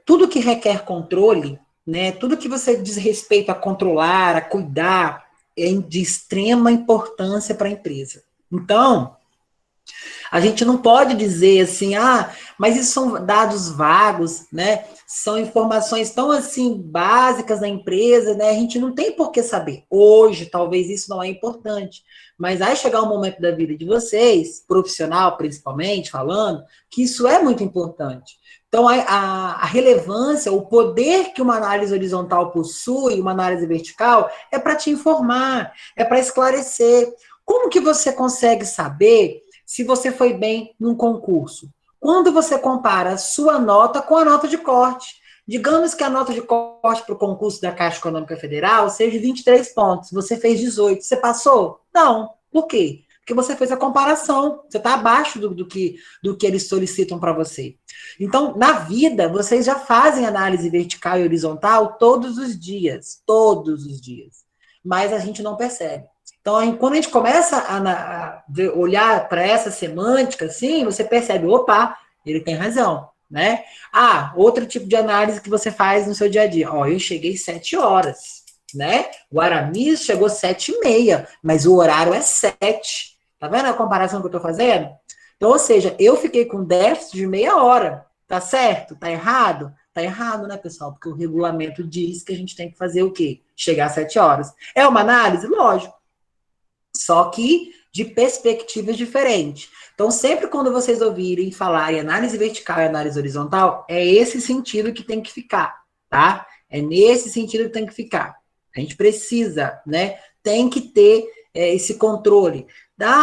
tudo que requer controle, né, tudo que você diz respeito a controlar, a cuidar, é de extrema importância para a empresa. Então, a gente não pode dizer assim, mas isso são dados vagos, né? São informações tão assim básicas da empresa, né? A gente não tem por que saber. Hoje, talvez isso não é importante, mas vai chegar um momento da vida de vocês, profissional principalmente, falando, que isso é muito importante. Então, a relevância, o poder que uma análise horizontal possui, uma análise vertical, é para te informar, é para esclarecer. Como que você consegue saber se você foi bem num concurso? Quando você compara a sua nota com a nota de corte. Digamos que a nota de corte para o concurso da Caixa Econômica Federal seja 23 pontos, você fez 18, você passou? Não. Por quê? Porque você fez a comparação, você está abaixo do que eles solicitam para você. Então, na vida, vocês já fazem análise vertical e horizontal todos os dias, mas a gente não percebe. Então, quando a gente começa a olhar para essa semântica, assim, você percebe, opa, ele tem razão, né? Outro tipo de análise que você faz no seu dia a dia. Eu cheguei 7 horas, né? O Aramis chegou 7h30, mas o horário é 7. Tá vendo a comparação que eu estou fazendo? Então, ou seja, eu fiquei com déficit de meia hora. Tá certo? Tá errado? Tá errado, né, pessoal? Porque o regulamento diz que a gente tem que fazer o quê? Chegar às 7 horas. É uma análise? Lógico. Só que de perspectivas diferentes. Então, sempre quando vocês ouvirem falar em análise vertical e análise horizontal, é esse sentido que tem que ficar, tá? É nesse sentido que tem que ficar. A gente precisa, né? Tem que ter esse controle.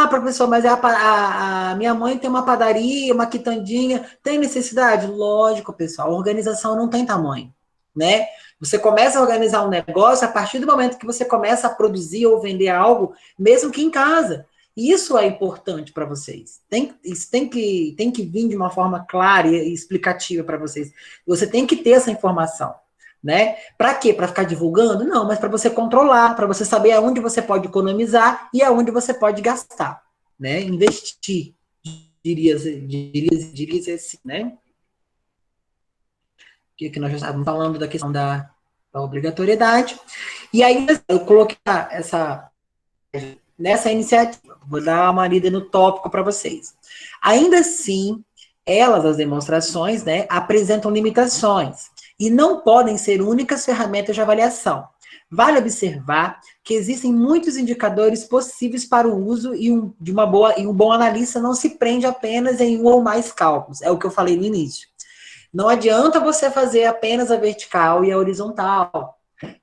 Professor, mas a minha mãe tem uma padaria, uma quitandinha, tem necessidade? Lógico, pessoal, a organização não tem tamanho, né? Você começa a organizar um negócio a partir do momento que você começa a produzir ou vender algo, mesmo que em casa. Isso é importante para vocês. Isso tem que vir de uma forma clara e explicativa para vocês. Você tem que ter essa informação, né? Para quê? Para ficar divulgando? Não, mas para você controlar, para você saber aonde você pode economizar e aonde você pode gastar, né? Investir, diria assim, né? Que nós já estávamos falando da questão da obrigatoriedade. E aí eu coloquei nessa iniciativa, vou dar uma lida no tópico para vocês. Ainda assim, as demonstrações, né, apresentam limitações e não podem ser únicas ferramentas de avaliação. Vale observar que existem muitos indicadores possíveis para o uso e um bom analista não se prende apenas em um ou mais cálculos. É o que eu falei no início. Não adianta você fazer apenas a vertical e a horizontal.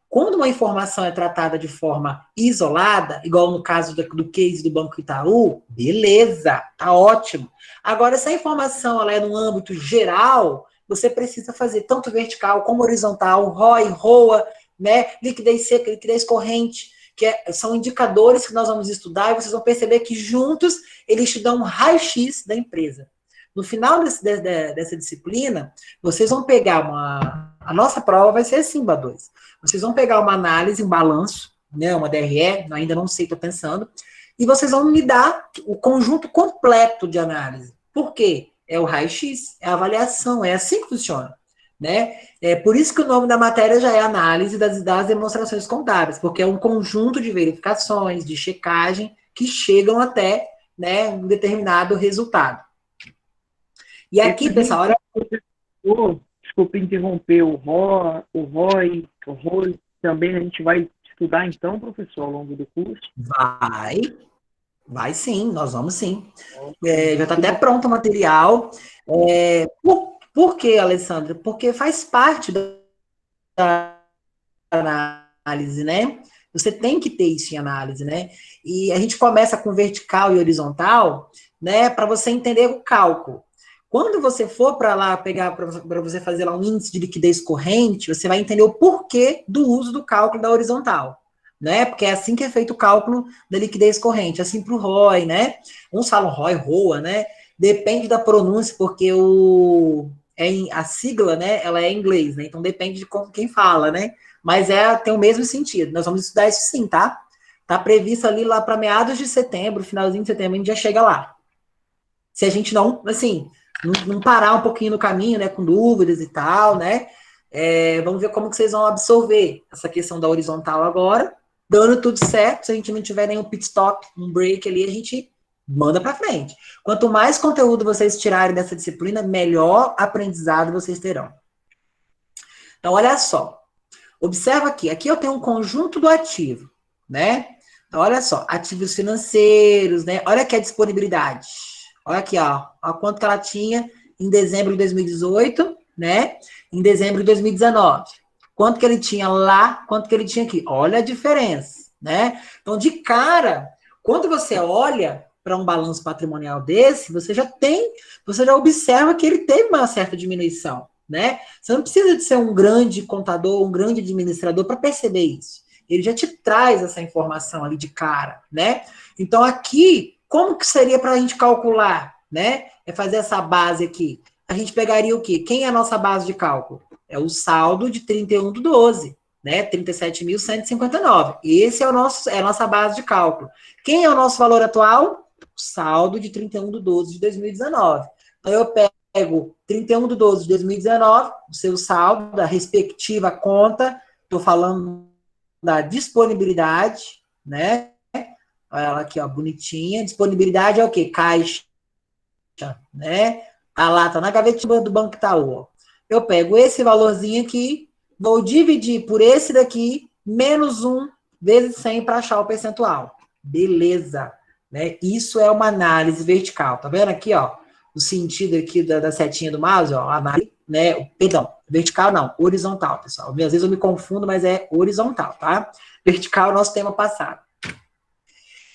Quando uma informação é tratada de forma isolada, igual no caso do case do Banco Itaú, beleza, tá ótimo. Agora, se a informação ela é no âmbito geral, você precisa fazer tanto vertical como horizontal, ROI, ROA, né, liquidez seca, liquidez corrente, são indicadores que nós vamos estudar e vocês vão perceber que juntos eles te dão um raio-x da empresa. No final dessa disciplina, vocês vão pegar a nossa prova vai ser assim, BA2. Vocês vão pegar uma análise, um balanço, né, uma DRE, ainda não sei, estou pensando, e vocês vão me dar o conjunto completo de análise. Por quê? É o raio-x, é a avaliação, é assim que funciona. Né? É por isso que o nome da matéria já é análise das demonstrações contábeis, porque é um conjunto de verificações, de checagem, que chegam até, né, um determinado resultado. E aqui, pessoal, olha... Desculpa interromper, o ROI, também a gente vai estudar então, professor, ao longo do curso? Vai sim, nós vamos sim. Já está até pronto o material. Por quê, Alessandra? Porque faz parte da análise, né? Você tem que ter isso em análise, né? E a gente começa com vertical e horizontal, né? Para você entender o cálculo. Quando você for para lá pegar para você fazer lá um índice de liquidez corrente, você vai entender o porquê do uso do cálculo da horizontal, né? Porque é assim que é feito o cálculo da liquidez corrente, assim para o ROI, né? Uns falam ROI, ROA, né? Depende da pronúncia, porque a sigla, né? Ela é em inglês, né? Então depende de quem fala, né? Mas tem o mesmo sentido. Nós vamos estudar isso sim, tá? Tá previsto ali lá para meados de setembro, finalzinho de setembro, a gente já chega lá. Se a gente não, assim, não parar um pouquinho no caminho, né, com dúvidas e tal, né, vamos ver como que vocês vão absorver essa questão da horizontal agora, dando tudo certo, se a gente não tiver nenhum pit stop, um break ali, a gente manda para frente. Quanto mais conteúdo vocês tirarem dessa disciplina, melhor aprendizado vocês terão. Então, olha só, observa aqui eu tenho um conjunto do ativo, né, então olha só, ativos financeiros, né, olha aqui a disponibilidade. Olha aqui, ó quanto que ela tinha em dezembro de 2018, né? Em dezembro de 2019. Quanto que ele tinha lá, quanto que ele tinha aqui. Olha a diferença, né? Então, de cara, quando você olha para um balanço patrimonial desse, você já observa que ele teve uma certa diminuição, né? Você não precisa de ser um grande contador, um grande administrador para perceber isso. Ele já te traz essa informação ali de cara, né? Então, aqui, como que seria para a gente calcular, né? É fazer essa base aqui. A gente pegaria o quê? Quem é a nossa base de cálculo? É o saldo de 31/12, né? 37.159. Esse é a nossa base de cálculo. Quem é o nosso valor atual? O saldo de 31/12 de 2019. Então, eu pego 31/12 de 2019, o seu saldo da respectiva conta, estou falando da disponibilidade, né? Olha ela aqui, ó, bonitinha. Disponibilidade é o quê? Caixa, né? Tá lá, tá na gavetinha do Banco Itaú, ó. Eu pego esse valorzinho aqui, vou dividir por esse daqui, menos 1 vezes 100 para achar o percentual. Beleza, né? Isso é uma análise vertical. Tá vendo aqui, ó? O sentido aqui da setinha do mouse, ó, análise, né? Perdão, vertical não, horizontal, pessoal. Às vezes eu me confundo, mas é horizontal, tá? Vertical é o nosso tema passado.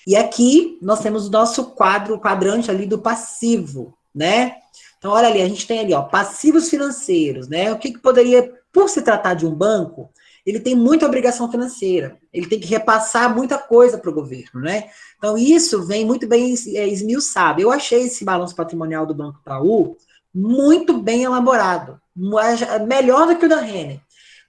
E aqui nós temos o nosso quadrante ali do passivo, né? Então, olha ali, a gente tem ali, ó, passivos financeiros, né? O que poderia, por se tratar de um banco, ele tem muita obrigação financeira, ele tem que repassar muita coisa para o governo, né? Então, isso vem muito bem esmiuçado. Eu achei esse balanço patrimonial do Banco Itaú muito bem elaborado, melhor do que o da Renner.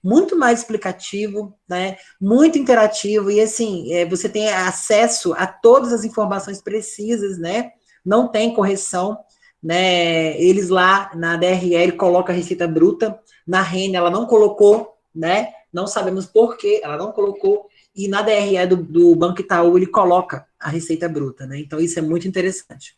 Muito mais explicativo, né? Muito interativo, e assim, você tem acesso a todas as informações precisas, né? Não tem correção, né? Eles lá na DRE colocam a receita bruta, na Renner ela não colocou, né? Não sabemos por que ela não colocou, e na DRE do Banco Itaú ele coloca a receita bruta, né? Então isso é muito interessante.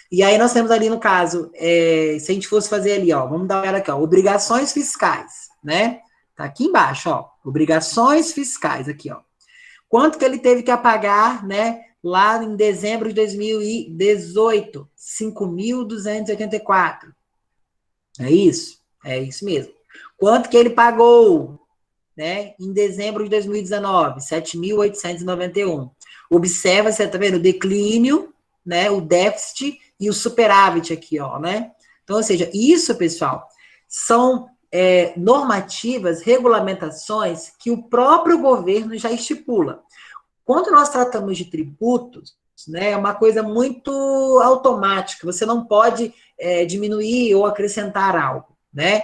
E aí nós temos ali no caso, se a gente fosse fazer ali, ó, vamos dar uma olhada aqui, ó, obrigações fiscais, né? Tá aqui embaixo, ó, obrigações fiscais, aqui, ó. Quanto que ele teve que pagar, né, lá em dezembro de 2018? 5.284. É isso? É isso mesmo. Quanto que ele pagou, né, em dezembro de 2019? 7.891. Observa, você tá vendo, o declínio, né, o déficit e o superávit aqui, ó, né? Então, ou seja, isso, pessoal, são normativas, regulamentações que o próprio governo já estipula. Quando nós tratamos de tributos, né, é uma coisa muito automática, você não pode diminuir ou acrescentar algo, né?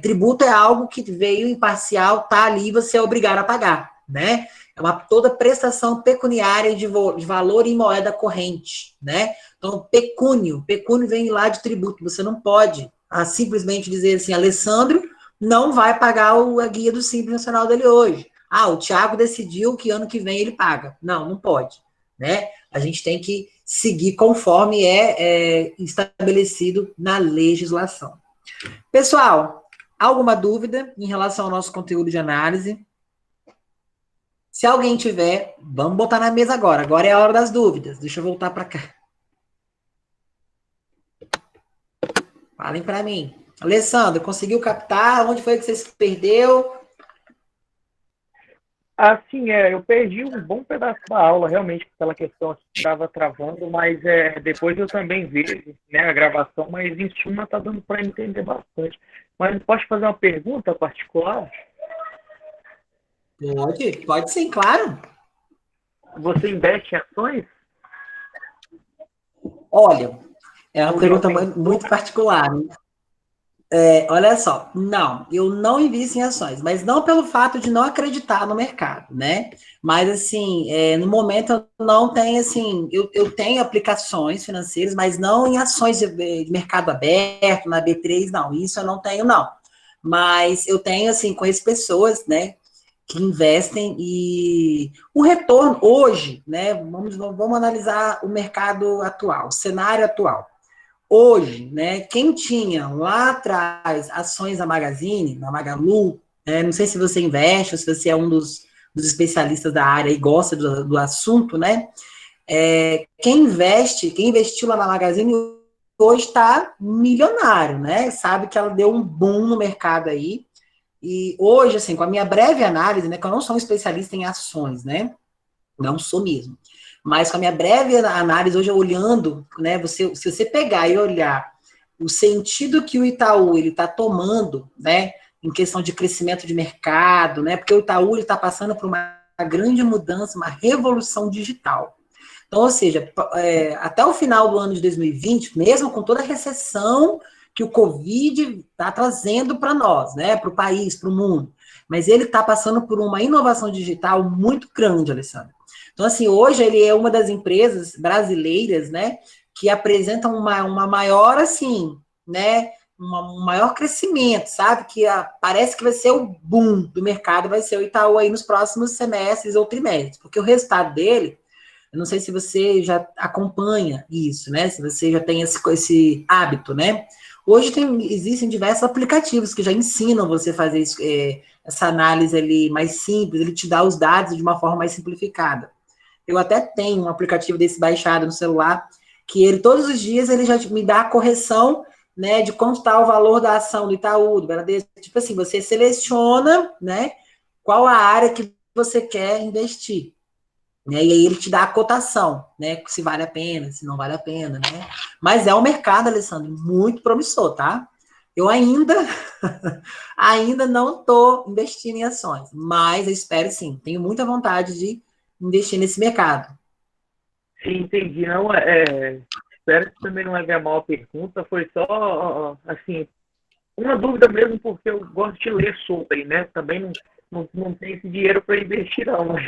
Tributo é algo que veio imparcial, tá ali, você é obrigado a pagar, né? É toda prestação pecuniária de valor em moeda corrente, né? Então, pecúnio vem lá de tributo, você não pode simplesmente dizer assim, Alessandro não vai pagar a guia do Simples Nacional dele hoje. O Thiago decidiu que ano que vem ele paga. Não pode, né? A gente tem que seguir conforme é estabelecido na legislação. Pessoal, alguma dúvida em relação ao nosso conteúdo de análise? Se alguém tiver, vamos botar na mesa agora. Agora é a hora das dúvidas. Deixa eu voltar para cá. Falem para mim. Alessandra, conseguiu captar? Onde foi que você se perdeu? Assim, eu perdi um bom pedaço da aula, realmente, pela questão que estava travando, mas depois eu também vejo, né, a gravação, mas em suma está dando para entender bastante. Mas posso fazer uma pergunta particular? Pode sim, claro. Você investe em ações? Olha, é uma Ou já pergunta pensou? muito particular, né? Olha só, não, eu não invisto em ações, mas não pelo fato de não acreditar no mercado, né? Mas, assim, no momento eu não tenho, assim, eu tenho aplicações financeiras, mas não em ações de mercado aberto, na B3, não, isso eu não tenho, não. Mas eu tenho, assim, conheço pessoas, né, que investem e o retorno hoje, né, vamos analisar o mercado atual, o cenário atual. Hoje, né, quem tinha lá atrás ações da Magazine, da Magalu, não sei se você investe ou se você é um dos especialistas da área e gosta do assunto, né? Quem investiu lá na Magazine hoje está milionário, né? Sabe que ela deu um boom no mercado aí. E hoje, assim, com a minha breve análise, né, que eu não sou um especialista em ações, né? Não sou mesmo. Mas com a minha breve análise, hoje olhando, né, se você pegar e olhar o sentido que o Itaú ele está tomando, né, em questão de crescimento de mercado, né, porque o Itaú está passando por uma grande mudança, uma revolução digital. Então, ou seja, até o final do ano de 2020, mesmo com toda a recessão que o Covid está trazendo para nós, né, para o país, para o mundo, mas ele está passando por uma inovação digital muito grande, Alessandro. Então, assim, hoje ele é uma das empresas brasileiras, né, que apresentam uma maior, assim, né, um maior crescimento, sabe? Que parece que vai ser o boom do mercado, vai ser o Itaú aí nos próximos semestres ou trimestres, porque o resultado dele, eu não sei se você já acompanha isso, né? Se você já tem esse hábito, né? Hoje existem diversos aplicativos que já ensinam você a fazer isso, essa análise ali mais simples, ele te dá os dados de uma forma mais simplificada. Eu até tenho um aplicativo desse baixado no celular, que ele, todos os dias, ele já me dá a correção, né, de quanto está o valor da ação do Itaú, do Bradesco. Tipo assim, você seleciona, né, qual a área que você quer investir. Né, e aí ele te dá a cotação, né, se vale a pena, se não vale a pena, né. Mas é um mercado, Alessandro, muito promissor, tá? Eu ainda não estou investindo em ações, mas eu espero sim, tenho muita vontade de investir nesse mercado. Sim, entendi. Não, espero que também não leve a mal a pergunta. Foi só, assim, uma dúvida mesmo, porque eu gosto de ler sobre, né? Também não tenho esse dinheiro para investir, não, mas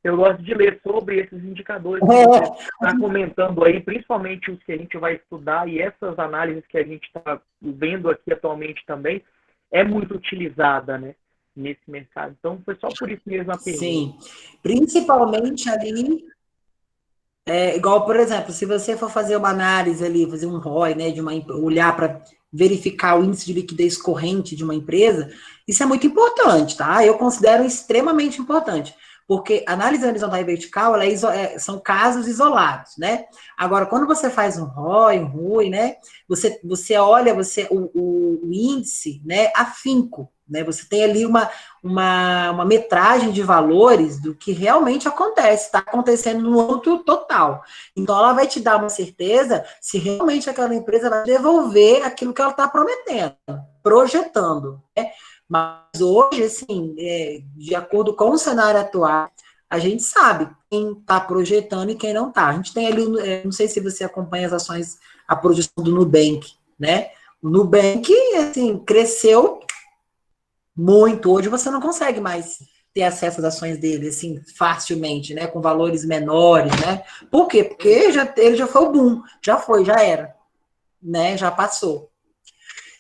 eu gosto de ler sobre esses indicadores que você está comentando aí, principalmente os que a gente vai estudar e essas análises que a gente está vendo aqui atualmente também, é muito utilizada, né, nesse mercado. Então, foi só por isso mesmo a pergunta. Sim, principalmente ali, igual, por exemplo, se você for fazer uma análise ali, fazer um ROI, né, olhar para verificar o índice de liquidez corrente de uma empresa, isso é muito importante, tá? Eu considero extremamente importante, porque análise horizontal e vertical, são casos isolados, né? Agora, quando você faz um ROI, um ROI, né, você olha o índice, né, afinco, né? Você tem ali uma metragem de valores do que realmente acontece, está acontecendo no âmbito total. Então, ela vai te dar uma certeza se realmente aquela empresa vai devolver aquilo que ela está prometendo, projetando. Né? Mas hoje, assim, de acordo com o cenário atual, a gente sabe quem está projetando e quem não está. A gente tem ali, não sei se você acompanha as ações, a projeção do Nubank, né? O Nubank, assim, cresceu muito. Hoje você não consegue mais ter acesso às ações dele, assim, facilmente, né? Com valores menores, né? Por quê? Porque ele já foi o boom. Já era. Né? Já passou.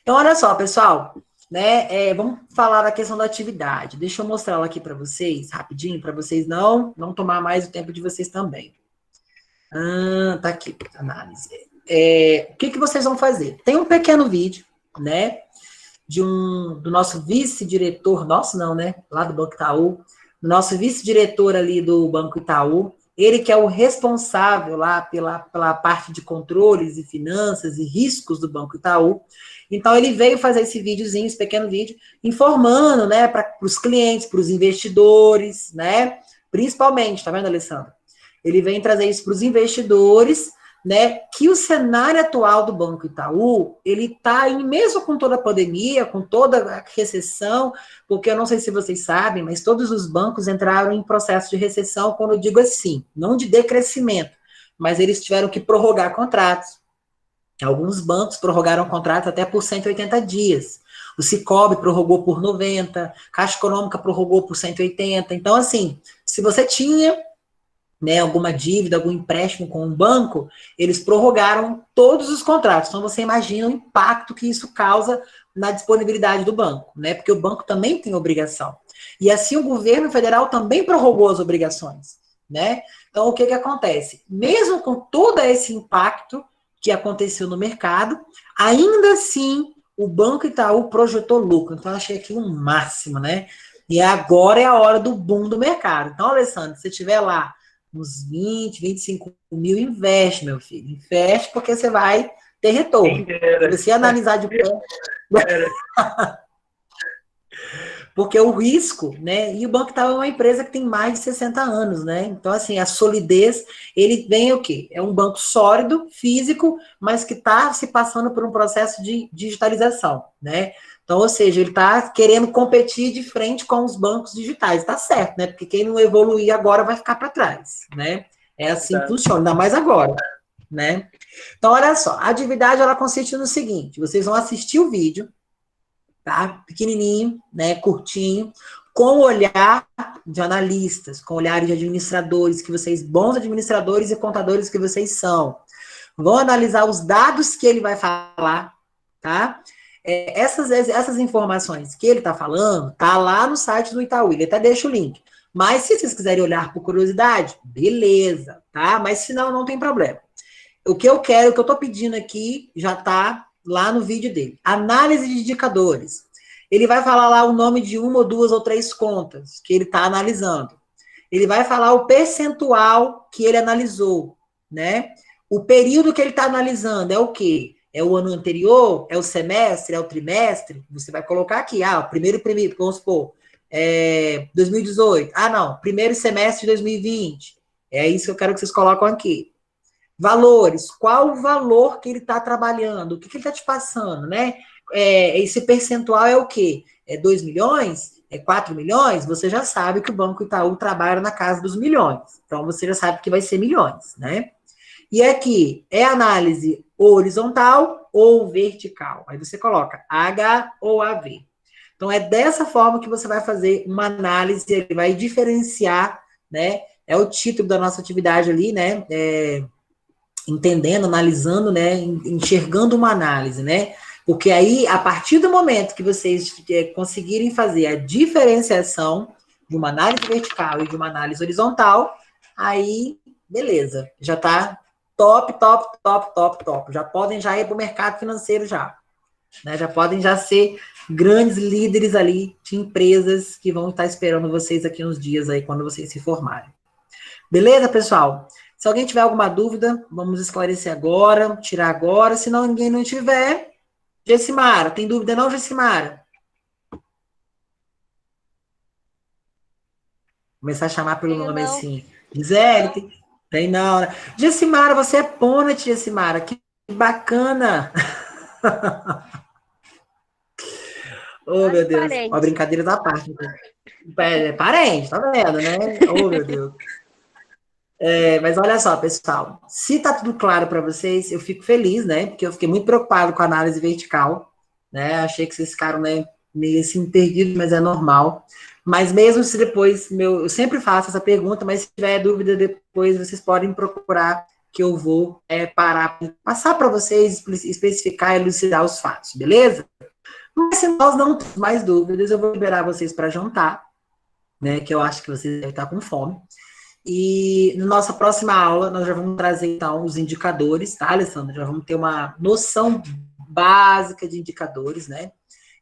Então, olha só, pessoal. Né? Vamos falar da questão da atividade. Deixa eu mostrar ela aqui para vocês, rapidinho, para vocês não tomar mais o tempo de vocês também. Tá aqui, análise. O que vocês vão fazer? Tem um pequeno vídeo, né? Do nosso vice-diretor, nosso não, né? Lá do Banco Itaú, do nosso vice-diretor ali do Banco Itaú, ele que é o responsável lá pela parte de controles e finanças e riscos do Banco Itaú. Então, ele veio fazer esse videozinho, esse pequeno vídeo, informando, né, para os clientes, para os investidores, né, principalmente, tá vendo, Alessandro? Ele vem trazer isso para os investidores, né, que o cenário atual do Banco Itaú, ele está, mesmo com toda a pandemia, com toda a recessão, porque eu não sei se vocês sabem, mas todos os bancos entraram em processo de recessão, quando eu digo assim, não de decrescimento, mas eles tiveram que prorrogar contratos. Alguns bancos prorrogaram contratos até por 180 dias. O Sicoob prorrogou por 90, Caixa Econômica prorrogou por 180. Então, assim, se você tinha, né, alguma dívida, algum empréstimo com um banco, eles prorrogaram todos os contratos. Então, você imagina o impacto que isso causa na disponibilidade do banco, né? Porque o banco também tem obrigação. E assim, o governo federal também prorrogou as obrigações, né? Então, o que que acontece? Mesmo com todo esse impacto que aconteceu no mercado, ainda assim, o Banco Itaú projetou lucro. Então, eu achei aqui um máximo, né? E agora é a hora do boom do mercado. Então, Alessandro, se você estiver lá uns 20, 25 mil, investe, meu filho. Investe porque você vai ter retorno. Se você analisar de perto... Porque o risco, né? E o Banco Itaú é uma empresa que tem mais de 60 anos, né? Então, assim, a solidez, ele vem o quê? É um banco sólido, físico, mas que está se passando por um processo de digitalização, né? Então, ou seja, ele está querendo competir de frente com os bancos digitais. Está certo, né? Porque quem não evoluir agora vai ficar para trás, né? É assim que funciona, ainda mais agora, né? Então, olha só, a atividade, ela consiste no seguinte, vocês vão assistir o vídeo, tá? Pequenininho, né, curtinho, com o olhar de analistas, com o olhar de administradores, que vocês, bons administradores e contadores que vocês são. Vão analisar os dados que ele vai falar, tá? Essas informações que ele está falando, tá lá no site do Itaú, ele até deixa o link. Mas se vocês quiserem olhar por curiosidade, beleza, tá? Mas se não, não tem problema. O que eu quero, o que eu estou pedindo aqui, já está lá no vídeo dele. Análise de indicadores. Ele vai falar lá o nome de uma ou duas ou três contas que ele está analisando. Ele vai falar o percentual que ele analisou, né? O período que ele está analisando é o quê? É o ano anterior? É o semestre? É o trimestre? Você vai colocar aqui, primeiro, vamos supor, 2018. Não, primeiro semestre de 2020. É isso que eu quero que vocês colocam aqui. Valores, qual o valor que ele está trabalhando? O que ele está te passando, né? Esse percentual é o quê? É 2 milhões? É 4 milhões? Você já sabe que o Banco Itaú trabalha na casa dos milhões. Então, você já sabe que vai ser milhões, né? E aqui, é análise horizontal ou vertical? Aí você coloca H ou AV. Então, é dessa forma que você vai fazer uma análise, ele vai diferenciar, né? É o título da nossa atividade ali, né? Entendendo, analisando, né, enxergando uma análise, né, porque aí, a partir do momento que vocês conseguirem fazer a diferenciação de uma análise vertical e de uma análise horizontal, aí, beleza, já tá top, já podem já ir para o mercado financeiro já, né, já podem já ser grandes líderes ali de empresas que vão estar esperando vocês aqui nos dias aí, quando vocês se formarem. Beleza, pessoal? Se alguém tiver alguma dúvida, vamos esclarecer agora, tirar agora. Se não, ninguém não tiver, Gessimara, tem dúvida não, Gessimara? Começar a chamar pelo nome assim. Gisele, tem não, né? Gessimara, você é Ponat, Gessimara, que bacana. Oh, meu Deus, parente. uma brincadeira da parte. Parente, tá vendo, né? Oh, meu Deus. Mas olha só, pessoal, se tá tudo claro para vocês, eu fico feliz, né? Porque eu fiquei muito preocupado com a análise vertical, né? Achei que vocês ficaram, né, meio assim perdidos, mas é normal. Mas mesmo se depois, eu sempre faço essa pergunta, mas se tiver dúvida depois, vocês podem procurar que eu vou passar para vocês, especificar e elucidar os fatos, beleza? Mas se nós não temos mais dúvidas, eu vou liberar vocês para jantar, né? Que eu acho que vocês devem estar com fome. E na nossa próxima aula, nós já vamos trazer, então, os indicadores, tá, Alessandra? Já vamos ter uma noção básica de indicadores, né?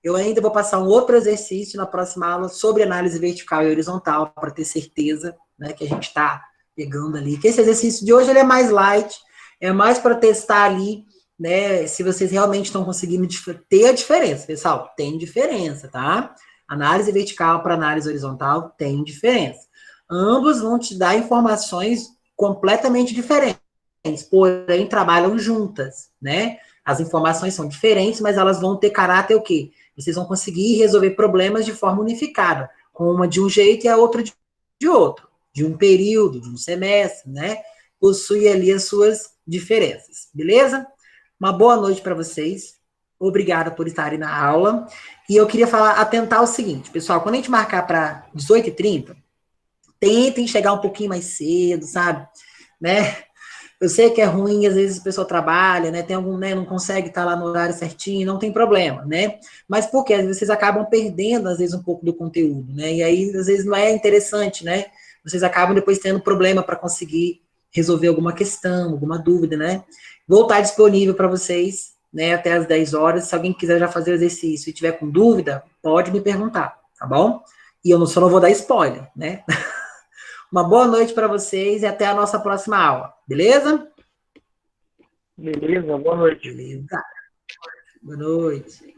Eu ainda vou passar um outro exercício na próxima aula sobre análise vertical e horizontal, para ter certeza, né, que a gente está pegando ali. Que esse exercício de hoje ele é mais light, é mais para testar ali, né? Se vocês realmente estão conseguindo ter a diferença, pessoal, tem diferença, tá? Análise vertical para análise horizontal tem diferença. Ambos vão te dar informações completamente diferentes, porém trabalham juntas, né? As informações são diferentes, mas elas vão ter caráter o quê? Vocês vão conseguir resolver problemas de forma unificada, com uma de um jeito e a outra de outro, de um período, de um semestre, né? Possui ali as suas diferenças, beleza? Uma boa noite para vocês. Obrigada por estarem na aula. E eu queria atentar o seguinte, pessoal, quando a gente marcar para 18h30, tentem chegar um pouquinho mais cedo, sabe? Né? Eu sei que é ruim, às vezes a pessoa trabalha, né? Tem algum, né? Não consegue estar lá no horário certinho, não tem problema, né? Mas por quê? Às vezes vocês acabam perdendo, às vezes, um pouco do conteúdo, né? E aí, às vezes, não é interessante, né? Vocês acabam depois tendo problema para conseguir resolver alguma questão, alguma dúvida, né? Vou estar disponível para vocês, né? Até às 10 horas. Se alguém quiser já fazer o exercício e tiver com dúvida, pode me perguntar, tá bom? E eu só não vou dar spoiler, né? Uma boa noite para vocês e até a nossa próxima aula, beleza? Beleza, boa noite. Beleza. Boa noite.